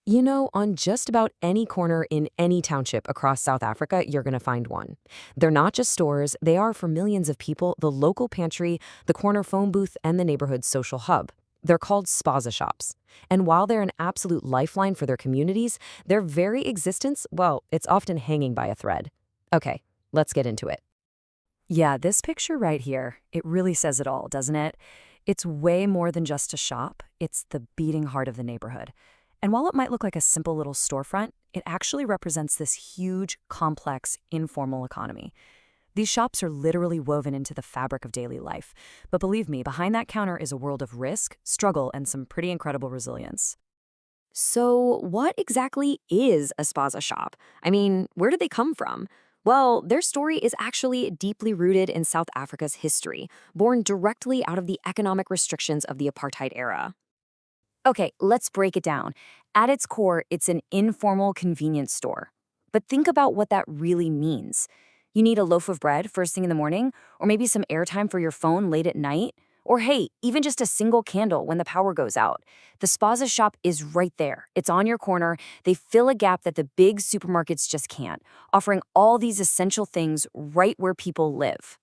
You know, on just about any corner in any township across South Africa, you're going to find one. They're not just stores, they are for millions of people the local pantry, the corner phone booth, and the neighborhood's social hub. They're called Spaza shops. And while they're an absolute lifeline for their communities, their very existence, well, it's often hanging by a thread. Okay, let's get into it. Yeah, this picture right here, it really says it all, doesn't it? It's way more than just a shop. It's the beating heart of the neighborhood. And while it might look like a simple little storefront, it actually represents this huge, complex, informal economy. These shops are literally woven into the fabric of daily life. But believe me, behind that counter is a world of risk, struggle, and some pretty incredible resilience. So, what exactly is a Spaza shop? I mean, where did they come from? Well, their story is actually deeply rooted in South Africa's history, born directly out of the economic restrictions of the apartheid era. Okay, let's break it down. At its core, it's an informal convenience store. But think about what that really means. You need a loaf of bread first thing in the morning, or maybe some airtime for your phone late at night, or hey, even just a single candle when the power goes out. The Spaza shop is right there. It's on your corner. They fill a gap that the big supermarkets just can't, offering all these essential things right where people live.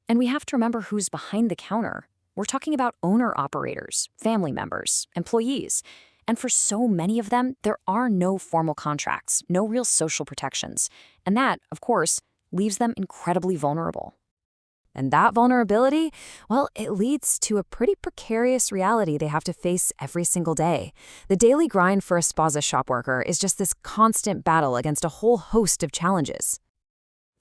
And we have to remember who's behind the counter. We're talking about owner-operators, family members, employees. And for so many of them, there are no formal contracts, no real social protections. And that, of course, leaves them incredibly vulnerable. And that vulnerability, well, it leads to a pretty precarious reality they have to face every single day. The daily grind for a Spaza shop worker is just this constant battle against a whole host of challenges.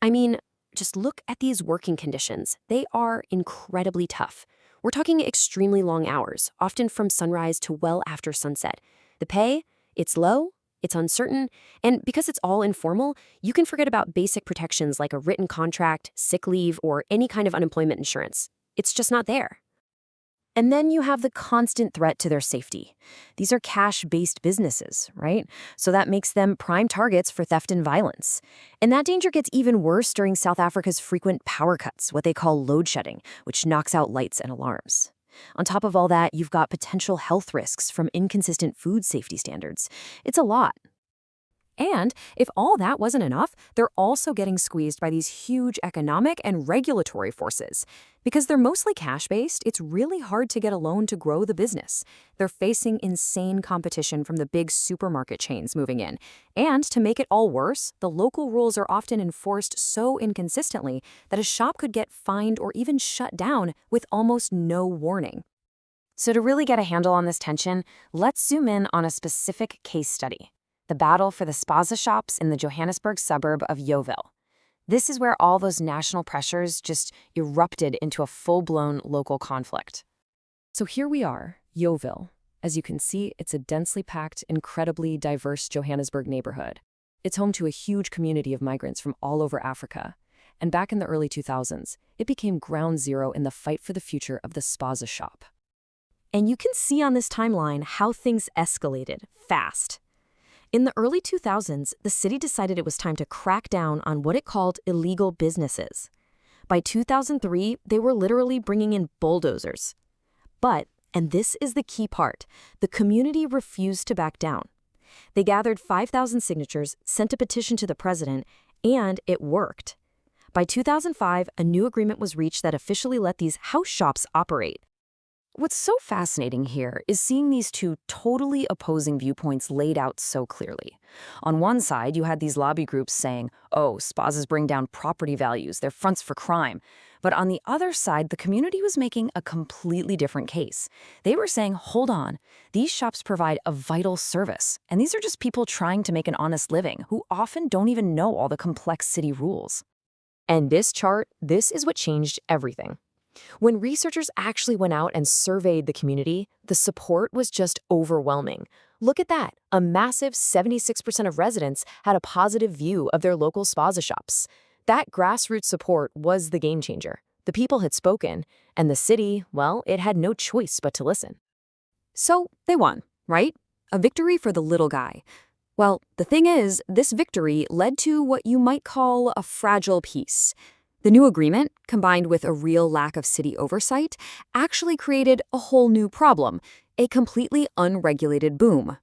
I mean, just look at these working conditions. They are incredibly tough. We're talking extremely long hours, often from sunrise to well after sunset. The pay, it's low, it's uncertain, and because it's all informal, you can forget about basic protections like a written contract, sick leave, or any kind of unemployment insurance. It's just not there. And then you have the constant threat to their safety. These are cash-based businesses, right? So that makes them prime targets for theft and violence. And that danger gets even worse during South Africa's frequent power cuts, what they call load shedding, which knocks out lights and alarms. On top of all that, you've got potential health risks from inconsistent food safety standards. It's a lot. And if all that wasn't enough, they're also getting squeezed by these huge economic and regulatory forces. Because they're mostly cash-based, it's really hard to get a loan to grow the business. They're facing insane competition from the big supermarket chains moving in. And to make it all worse, the local rules are often enforced so inconsistently that a shop could get fined or even shut down with almost no warning. So to really get a handle on this tension, let's zoom in on a specific case study. The battle for the Spaza shops in the Johannesburg suburb of Yeoville. This is where all those national pressures just erupted into a full-blown local conflict. So here we are, Yeoville. As you can see, it's a densely packed, incredibly diverse Johannesburg neighborhood. It's home to a huge community of migrants from all over Africa. And back in the early 2000s, it became ground zero in the fight for the future of the Spaza shop. And you can see on this timeline how things escalated fast. In the early 2000s, the city decided it was time to crack down on what it called illegal businesses. By 2003, they were literally bringing in bulldozers. But, and this is the key part, the community refused to back down. They gathered 5,000 signatures, sent a petition to the president, and it worked. By 2005, a new agreement was reached that officially let these house shops operate. What's so fascinating here is seeing these two totally opposing viewpoints laid out so clearly. On one side, you had these lobby groups saying, oh, spazas bring down property values, they're fronts for crime. But on the other side, the community was making a completely different case. They were saying, hold on, these shops provide a vital service, and these are just people trying to make an honest living who often don't even know all the complex city rules. And this chart, this is what changed everything. When researchers actually went out and surveyed the community, the support was just overwhelming. Look at that. A massive 76% of residents had a positive view of their local Spaza shops. That grassroots support was the game changer. The people had spoken, and the city, well, it had no choice but to listen. So they won, right? A victory for the little guy. Well, the thing is, this victory led to what you might call a fragile peace. The new agreement, combined with a real lack of city oversight, actually created a whole new problem, a completely unregulated boom.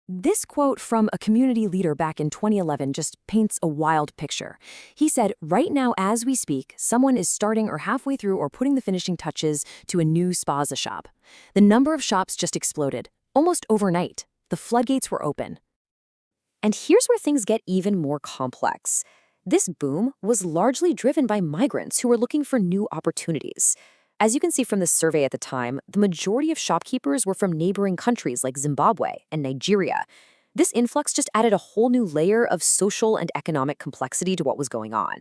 This quote from a community leader back in 2011 just paints a wild picture. He said, right now as we speak, someone is starting or halfway through or putting the finishing touches to a new Spaza shop. The number of shops just exploded, almost overnight. The floodgates were open. And here's where things get even more complex. This boom was largely driven by migrants who were looking for new opportunities. As you can see from the survey at the time, the majority of shopkeepers were from neighboring countries like Zimbabwe and Nigeria. This influx just added a whole new layer of social and economic complexity to what was going on.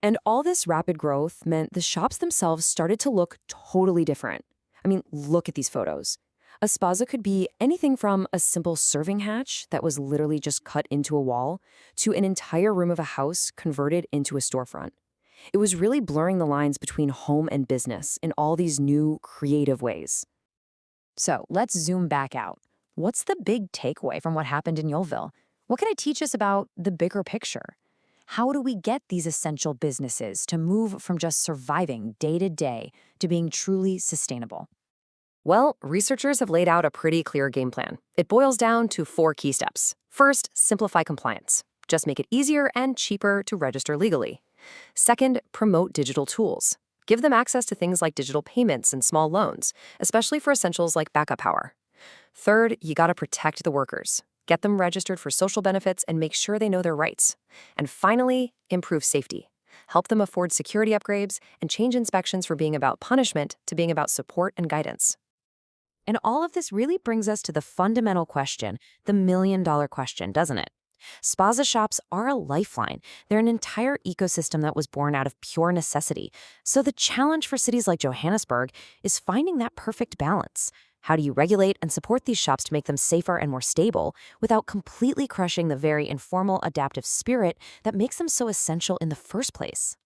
And all this rapid growth meant the shops themselves started to look totally different. I mean, look at these photos. A spaza could be anything from a simple serving hatch that was literally just cut into a wall to an entire room of a house converted into a storefront. It was really blurring the lines between home and business in all these new, creative ways. So let's zoom back out. What's the big takeaway from what happened in Yeovil? What can it teach us about the bigger picture? How do we get these essential businesses to move from just surviving day to day to being truly sustainable? Well, researchers have laid out a pretty clear game plan. It boils down to 4 key steps. First, simplify compliance. Just make it easier and cheaper to register legally. Second, promote digital tools. Give them access to things like digital payments and small loans, especially for essentials like backup power. Third, you gotta protect the workers. Get them registered for social benefits and make sure they know their rights. And finally, improve safety. Help them afford security upgrades and change inspections from being about punishment to being about support and guidance. And all of this really brings us to the fundamental question, the million-dollar question, doesn't it? Spaza shops are a lifeline. They're an entire ecosystem that was born out of pure necessity. So the challenge for cities like Johannesburg is finding that perfect balance. How do you regulate and support these shops to make them safer and more stable without completely crushing the very informal, adaptive spirit that makes them so essential in the first place?